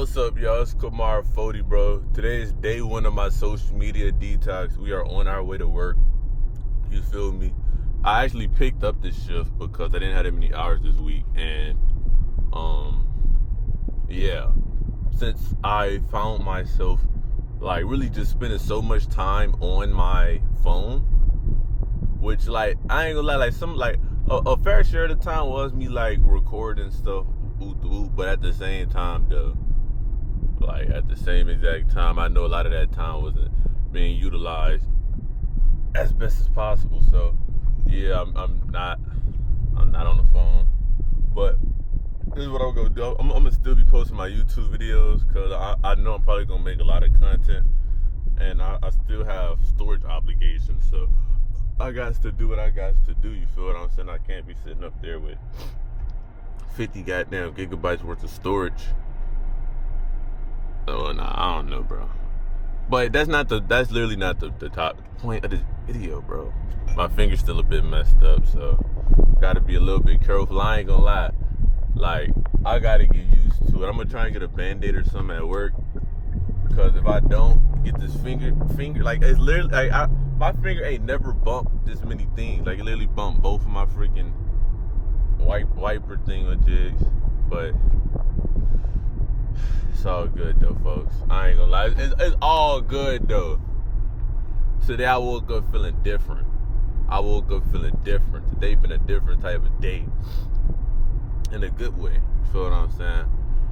What's up, y'all? It's Kamar Hefodi, bro. Today is day one of my social media detox. We are on our way to work. You feel me? I actually picked up this shift because I didn't have that many hours this week. And, yeah. Since I found myself, really just spending so much time on my phone, which, I ain't gonna lie, a fair share of the time was me, recording stuff, but at the same time, though, at the same exact time, I know a lot of that time wasn't being utilized as best as possible. So yeah, I'm not on the phone, but this is what I'm gonna do. I'm gonna still be posting my YouTube videos because I know I'm probably gonna make a lot of content, and I still have storage obligations, so I got to do what I got to do. You feel what I'm saying? I can't be sitting up there with 50 goddamn gigabytes worth of storage. Oh, nah, I don't know, bro. But that's literally not the top point of this video, bro. My finger's still a bit messed up, so gotta be a little bit careful. I ain't gonna lie. I gotta get used to it. I'm gonna try and get a Band-Aid or something at work, because if I don't get this finger, it's literally, my finger ain't never bumped this many things. It literally bumped both of my freaking wiper thingamajigs, but it's all good though, folks. I ain't gonna lie. It's all good though. Today I woke up feeling different. Today been a different type of day. In a good way. You feel what I'm saying?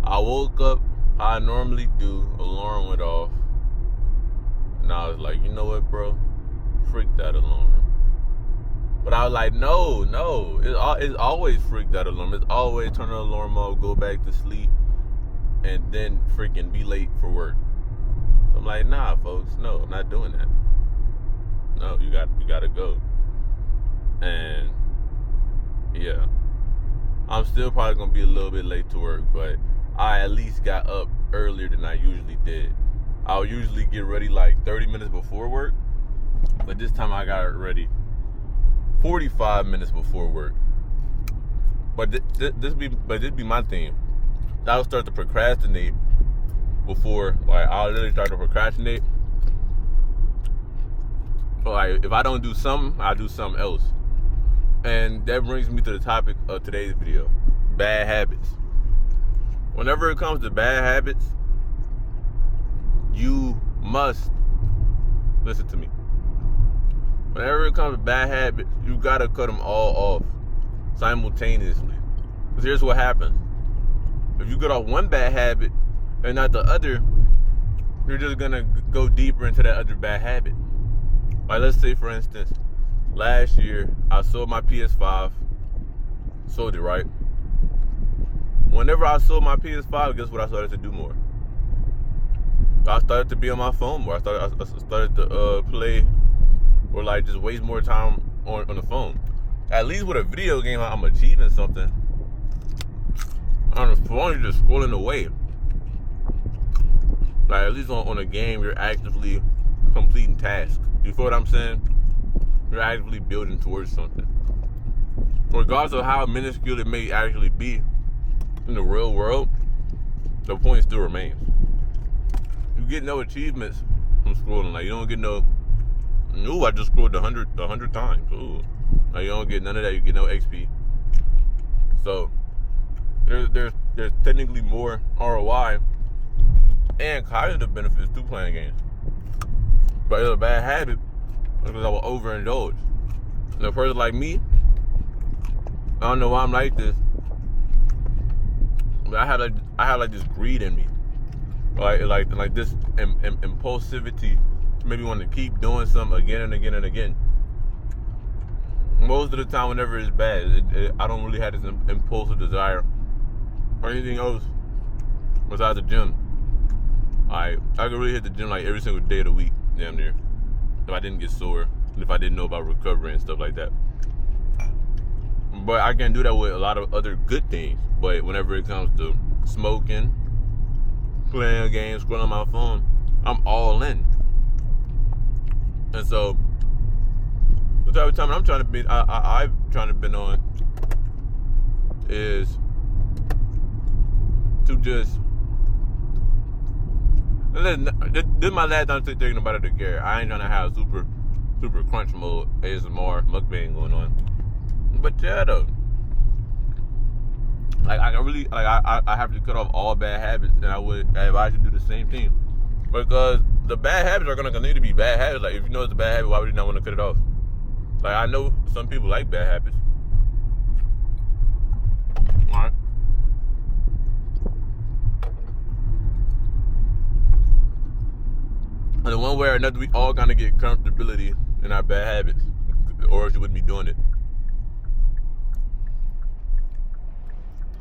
I woke up how I normally do. Alarm went off. And I was like, you know what, bro? Freak that alarm. But I was like, no. It's always freak that alarm. It's always turn the alarm off, go back to sleep, and then freaking be late for work. So I'm like, nah, folks, no, I'm not doing that. No, you gotta go. And yeah, I'm still probably gonna be a little bit late to work, but I at least got up earlier than I usually did. I would usually get ready 30 minutes before work, but this time I got ready 45 minutes before work. But this be my thing. I would start to procrastinate before, I'll literally start to procrastinate. But if I don't do something, I'll do something else. And that brings me to the topic of today's video: bad habits. Whenever it comes to bad habits, you must listen to me. Whenever it comes to bad habits, you gotta cut them all off simultaneously. Because here's what happens. If you get off one bad habit and not the other, you're just gonna go deeper into that other bad habit. Let's say, for instance, last year I sold my PS5. Sold it, right? Whenever I sold my PS5, guess what I started to do more? I started to be on my phone more. I started to play or just waste more time on the phone. At least with a video game, I'm achieving something. On the phone, you're just scrolling away. At least on a game, you're actively completing tasks. You feel what I'm saying? You're actively building towards something. Regardless of how minuscule it may actually be in the real world, the point still remains. You get no achievements from scrolling. You don't get no, I just scrolled 100 times. Ooh. You don't get none of that. You get no XP. So there's technically more ROI and cognitive benefits to playing games. But it's a bad habit because I will overindulge. And a person like me, I don't know why I'm like this, but I had this greed in me, like this impulsivity to maybe want to keep doing something again and again and again. Most of the time, whenever it's bad, I don't really have this impulsive desire or anything else besides the gym. I could really hit the gym every single day of the week, damn near, if I didn't get sore and if I didn't know about recovery and stuff like that. But I can do that with a lot of other good things. But whenever it comes to smoking, playing games, scrolling on my phone, I'm all in. And so the type of time I'm trying to be, I've trying to been on is to just This is my last time thinking about it again. I ain't trying to have super crunch mode ASMR mukbang going on. But yeah, though, like I have to cut off all bad habits, and I would advise you to do the same thing, because the bad habits are gonna continue to be bad habits. Like, if you know it's a bad habit, why would you not want to cut it off? Like, I know some people like bad habits. All right. And in one way or another, we all gonna get comfortability in our bad habits, or else you wouldn't be doing it.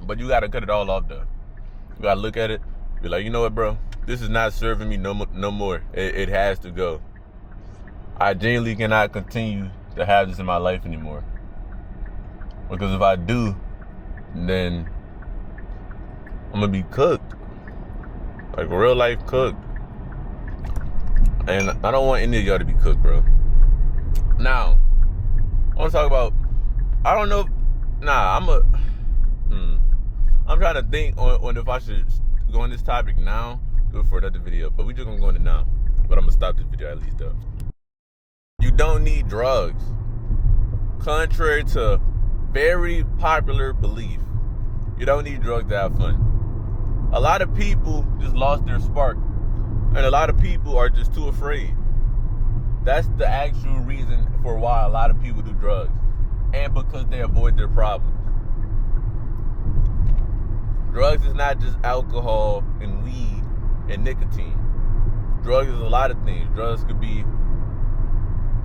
But you gotta cut it all off, though. You gotta look at it, be like, you know what, bro? This is not serving me no more. It has to go. I genuinely cannot continue to have this in my life anymore. Because if I do, then I'm gonna be cooked. Like, real life cooked. And I don't want any of y'all to be cooked, bro. Now, I want to talk about, I don't know, I'm trying to think on if I should go on this topic now, do it for another video, but we just gonna go into now. But I'm gonna stop this video at least, though. You don't need drugs. Contrary to very popular belief, you don't need drugs to have fun. A lot of people just lost their spark, and a lot of people are just too afraid. That's the actual reason for why a lot of people do drugs, and because they avoid their problems. Drugs is not just alcohol and weed and nicotine. Drugs is a lot of things. Drugs could be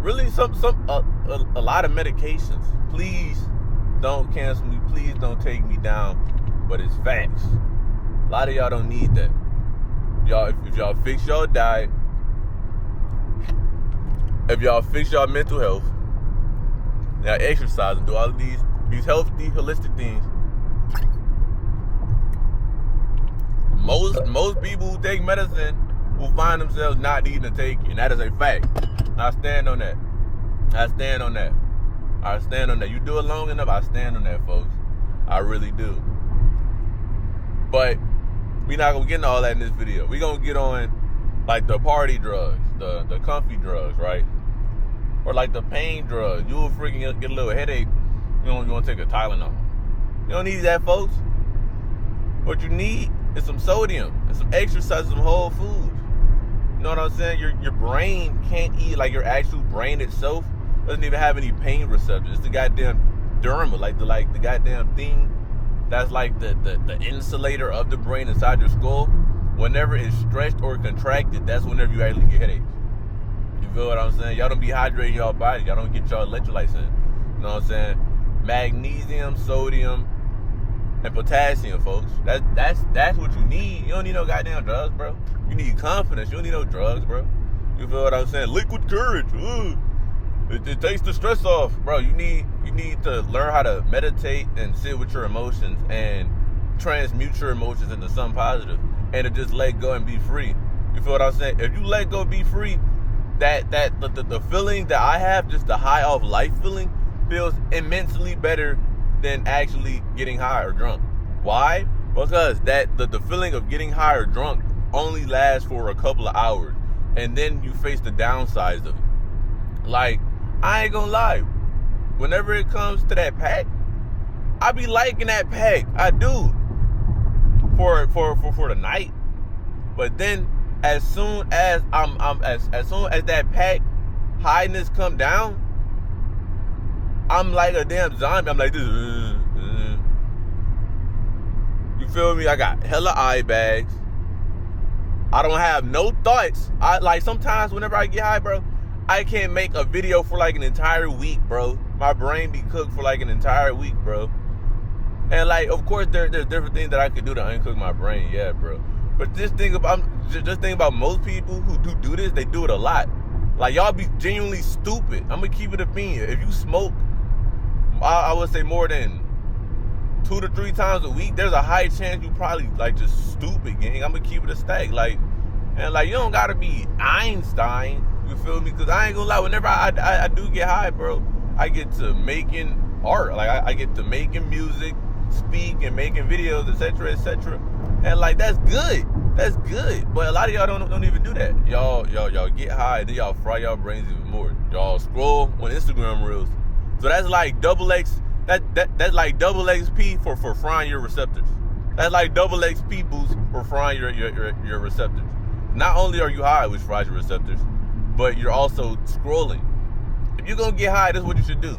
really a lot of medications. Please don't cancel me. Please don't take me down. But it's facts. A lot of y'all don't need that. If y'all fix your diet, if y'all fix your mental health, now exercise and do all of these healthy, holistic things, most people who take medicine will find themselves not needing to take it, and that is a fact. I stand on that. You do it long enough, I stand on that, folks. I really do. But we're not gonna get into all that in this video. We're gonna get on like the party drugs, the comfy drugs, right? Or like the pain drugs. You will freaking get a little headache. You want to take a Tylenol. You don't need that, folks. What you need is some sodium and some exercise, some whole foods. You know what I'm saying? Your brain can't eat, like your actual brain itself doesn't even have any pain receptors. It's the goddamn derma, like the goddamn thing that's like the insulator of the brain inside your skull. Whenever it's stretched or contracted, that's whenever you actually get headaches. You feel what I'm saying? Y'all don't be hydrating y'all body. Y'all don't get y'all electrolytes in. You know what I'm saying? Magnesium, sodium, and potassium, folks. That's what you need. You don't need no goddamn drugs, bro. You need confidence. You don't need no drugs, bro. You feel what I'm saying? Liquid courage. It takes the stress off, bro. You need to learn how to meditate and sit with your emotions and transmute your emotions into something positive, and to just let go and be free. You feel what I'm saying? If you let go and be free, the feeling that I have, just the high off life feeling, feels immensely better than actually getting high or drunk. Why? Because the feeling of getting high or drunk only lasts for a couple of hours, and then you face the downsides of it. Like, I ain't gonna lie, whenever it comes to that pack, I be liking that pack. I do. For the night. But then as soon as as soon as that pack highness come down, I'm like a damn zombie. I'm like this. You feel me? I got hella eye bags. I don't have no thoughts. I like, sometimes whenever I get high, bro, I can't make a video for like an entire week, bro. My brain be cooked for like an entire week, bro. And like, of course, there's different things that I could do to uncook my brain, yeah, bro. But just think about most people who do this, they do it a lot. Like, y'all be genuinely stupid. I'm gonna keep it a bean. If you smoke, I would say more than 2 to 3 times a week, there's a high chance you probably like just stupid, gang. I'm gonna keep it a stack. Like, and like, you don't gotta be Einstein. You feel me? Because I ain't gonna lie, whenever I do get high, bro, I get to making art. Like, I get to making music, speak, and making videos, etc., etc. And like, that's good. That's good. But a lot of y'all don't even do that. Y'all get high, then y'all fry y'all brains even more. Y'all scroll on Instagram reels. So that's like double X. That's like double XP for frying your receptors. That's like double XP boost for frying your receptors. Not only are you high, which fries your receptors, but you're also scrolling. If you're gonna get high, this is what you should do.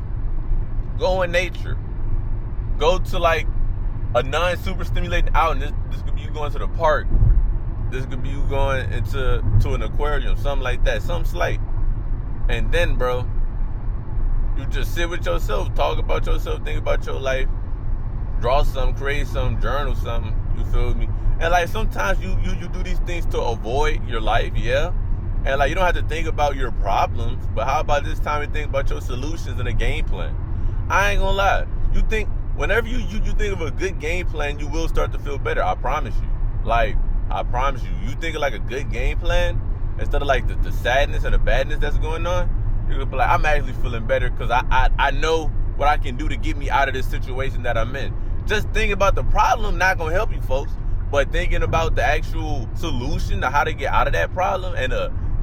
Go in nature. Go to like a non-super stimulating outing. This could be you going to the park. This could be you going to an aquarium, something like that, something slight. And then, bro, you just sit with yourself, talk about yourself, think about your life, draw something, create something, journal something. You feel me? And like sometimes you do these things to avoid your life, yeah. And like you don't have to think about your problems, but how about this time you think about your solutions and a game plan? I ain't gonna lie. You think whenever you think of a good game plan, you will start to feel better. I promise you. Like, I promise you. You think of like a good game plan instead of like the sadness and the badness that's going on. You're gonna be like, I'm actually feeling better because I know what I can do to get me out of this situation that I'm in. Just thinking about the problem not gonna help you, folks. But thinking about the actual solution to how to get out of that problem and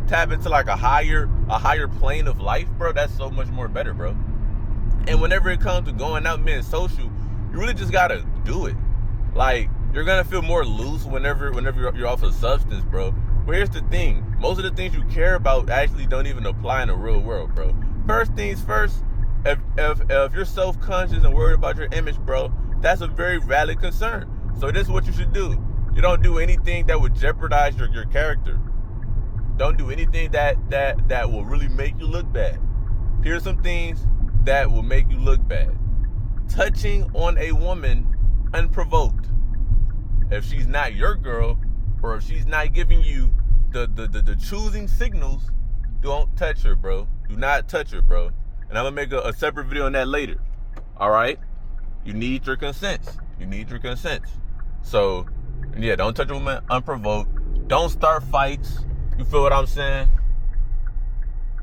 tap into like a higher plane of life, bro, that's so much more better, bro. And whenever it comes to going out and being social, you really just gotta do it. Like, you're gonna feel more loose whenever you're off a substance, bro. But here's the thing: most of the things you care about actually don't even apply in the real world, bro. First things first, if you're self-conscious and worried about your image, bro, that's a very valid concern. So this is what you should do. You don't do anything that would jeopardize your character. Don't do anything that will really make you look bad. Here's some things that will make you look bad. Touching on a woman unprovoked. If she's not your girl, or if she's not giving you the choosing signals, don't touch her, bro. Do not touch her, bro. And I'm gonna make a separate video on that later. All right? You need your consents. So, yeah, don't touch a woman unprovoked. Don't start fights. You feel what I'm saying?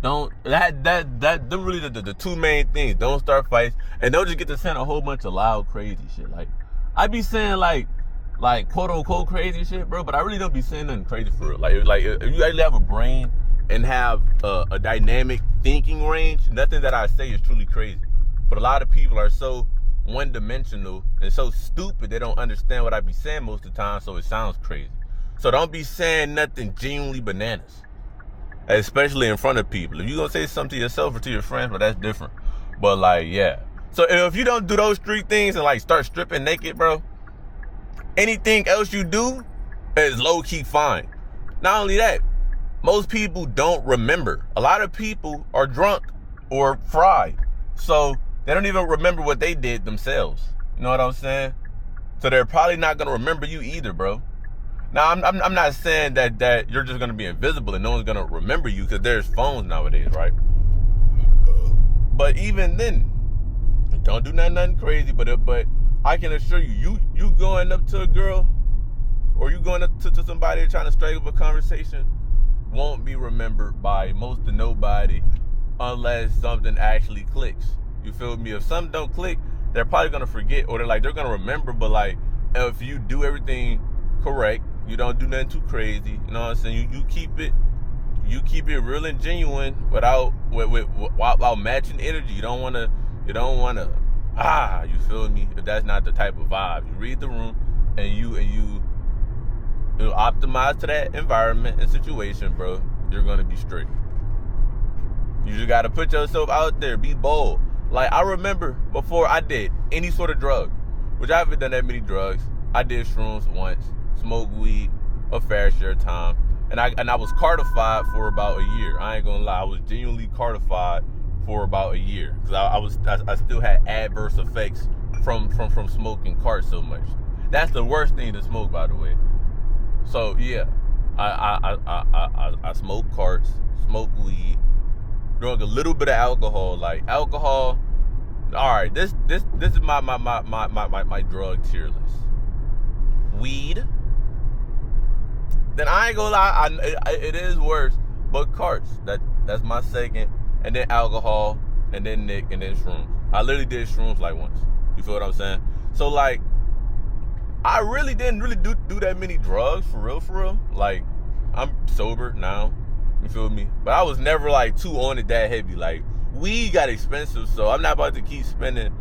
Don't them really the two main things. Don't start fights, and don't just get to saying a whole bunch of loud crazy shit. Like, I be saying like quote unquote crazy shit, bro, but I really don't be saying nothing crazy for real. Like if you actually have a brain and have a dynamic thinking range, nothing that I say is truly crazy. But a lot of people are so one-dimensional and so stupid they don't understand what I be saying most of the time, so it sounds crazy. So don't be saying nothing genuinely bananas, especially in front of people. If you gonna say something to yourself or to your friends, but that's different. But like, yeah. So if you don't do those three things and like start stripping naked, bro, anything else you do is low-key fine. Not only that, most people don't remember. A lot of people are drunk or fried, so they don't even remember what they did themselves. You know what I'm saying? So they're probably not gonna remember you either, bro. Now, I'm not saying that you're just gonna be invisible and no one's gonna remember you, because there's phones nowadays, right? But even then, don't do nothing crazy. But I can assure you going up to a girl, or you going up to somebody trying to strike up a conversation, won't be remembered by most of nobody unless something actually clicks. You feel me? If something don't click, they're probably gonna forget, or they're gonna remember. But like, if you do everything correct, you don't do nothing too crazy. You know what I'm saying? You keep it real and genuine while matching energy. You don't wanna. You feel me? If that's not the type of vibe, you read the room and you optimize to that environment and situation, bro. You're gonna be straight. You just gotta put yourself out there. Be bold. Like, I remember before I did any sort of drug, which I haven't done that many drugs. I did shrooms once, smoked weed a fair share of time, and I was cartified for about a year. I ain't gonna lie, I was genuinely cartified for about a year, because I still had adverse effects from smoking cart so much. That's the worst thing to smoke, by the way. So yeah, I smoked carts, smoked weed, drunk a little bit of alcohol. Like, alcohol, all right, this is my drug tier list. Weed, then I ain't gonna lie, it is worse, but carts, that's my second, and then alcohol, and then Nick, and then shrooms. I literally did shrooms like once. You feel what I'm saying? So like, I really didn't really do that many drugs, for real. Like, I'm sober now, you feel me? But I was never, like, too on it that heavy. Like, weed got expensive, so I'm not about to keep spending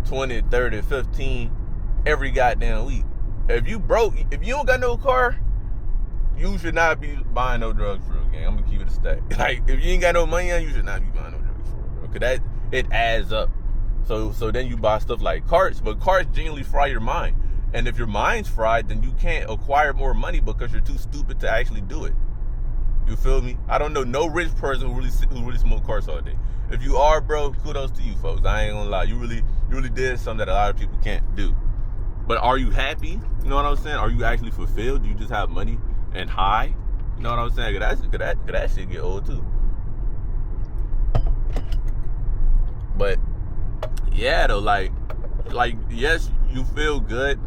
20, 30, 15 every goddamn week. If you broke, if you don't got no car, you should not be buying no drugs for real, gang. I'm gonna keep it a stack. Like, if you ain't got no money on, you should not be buying no drugs for real. Cause that, it adds up. So then you buy stuff like carts, but carts genuinely fry your mind. And if your mind's fried, then you can't acquire more money because you're too stupid to actually do it. You feel me? I don't know no rich person who really smoke carts all day. If you are, bro, kudos to you, folks. I ain't gonna lie. You really did something that a lot of people can't do. But are you happy? You know what I'm saying? Are you actually fulfilled? Do you just have money and high? You know what I'm saying? Could that shit get old too? But yeah, though, like yes, you feel good,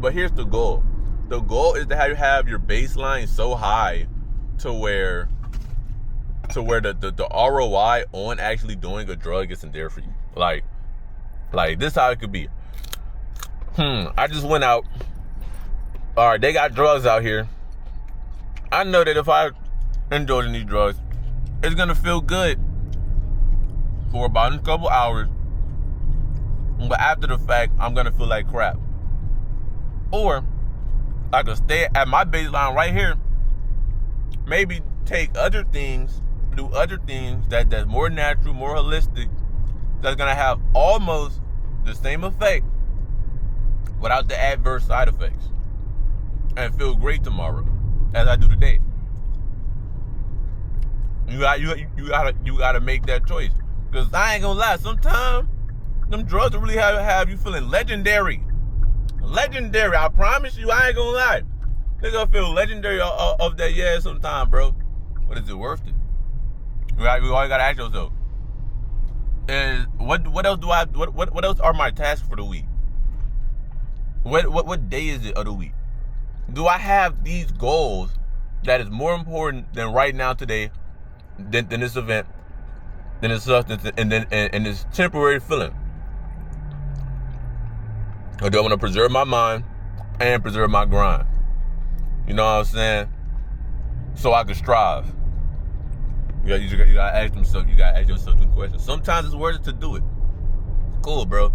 but here's the goal. The goal is to have your baseline so high to where the ROI on actually doing a drug isn't there for you. Like this is how it could be. I just went out. All right, they got drugs out here. I know that if I indulge in these drugs, it's gonna feel good for about a couple hours. But after the fact, I'm gonna feel like crap. Or I could stay at my baseline right here. Maybe take other things, do other things that's more natural, more holistic, that's gonna have almost the same effect without the adverse side effects, and feel great tomorrow as I do today. You gotta make that choice. Because I ain't gonna lie, sometimes them drugs will really have you feeling legendary. Legendary, I promise you, I ain't gonna lie. They gonna feel legendary of that, yeah, sometime, bro. But is it worth it? We all gotta ask yourself. Is what else what else are my tasks for the week? What day is it of the week? Do I have these goals that is more important than right now today, than this event, than this substance, and this temporary feeling? Or do I want to preserve my mind and preserve my grind? You know what I'm saying? So I can strive. You gotta ask yourself. You gotta ask yourself some questions. Sometimes it's worth it to do it. Cool, bro.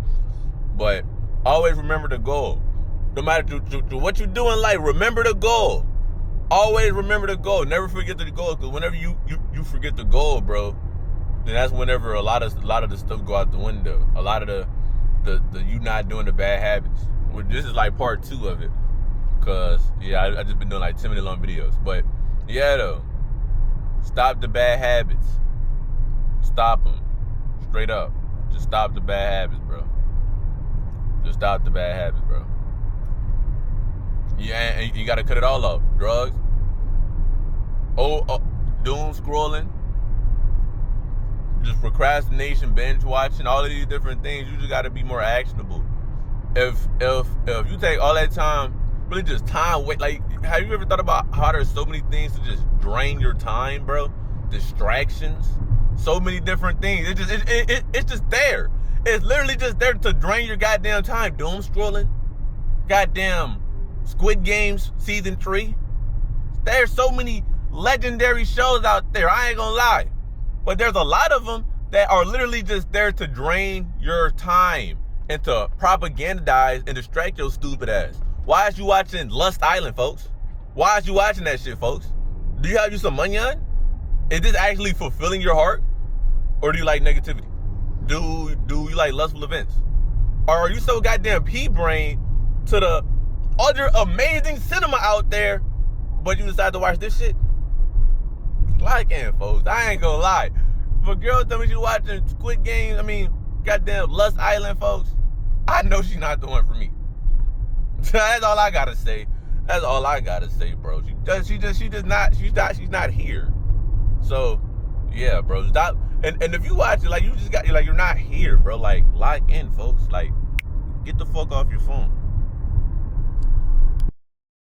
But always remember the goal. No matter to what you do in life, remember the goal. Always remember the goal. Never forget the goal. Because whenever you forget the goal, bro, then that's whenever a lot of the stuff go out the window. A lot of the you not doing the bad habits. Well, this is like part 2 of it. Cause yeah, I just been doing like 10-minute long videos. But yeah, though, stop the bad habits. Stop them, straight up. Just stop the bad habits, bro. Just stop the bad habits, bro. Yeah, and you gotta cut it all off. Drugs, doom scrolling, just procrastination, binge watching, all of these different things. You just gotta be more actionable. If you take all that time, really just time wait. Like, have you ever thought about how there's so many things to just drain your time, bro? Distractions, so many different things. It's just there. It's literally just there to drain your goddamn time. Doom scrolling, goddamn Squid Games season 3. There's so many legendary shows out there. I ain't gonna lie, but there's a lot of them that are literally just there to drain your time and to propagandize and distract your stupid ass. Why is you watching Lust Island, folks? Why is you watching that shit, folks? Do you have you some money on? Is this actually fulfilling your heart? Or do you like negativity? Do you like lustful events? Or are you so goddamn pea-brain to the other amazing cinema out there, but you decide to watch this shit? Like in, folks. I ain't gonna lie. If a girl tell me she watching Squid Games, goddamn Lust Island, folks, I know she's not the one for me. That's all I gotta say. That's all I gotta say, bro. She's not here. So, yeah, bro. Stop. And if you watch it, like, you're not here, bro. Like, lock in, folks. Like, get the fuck off your phone.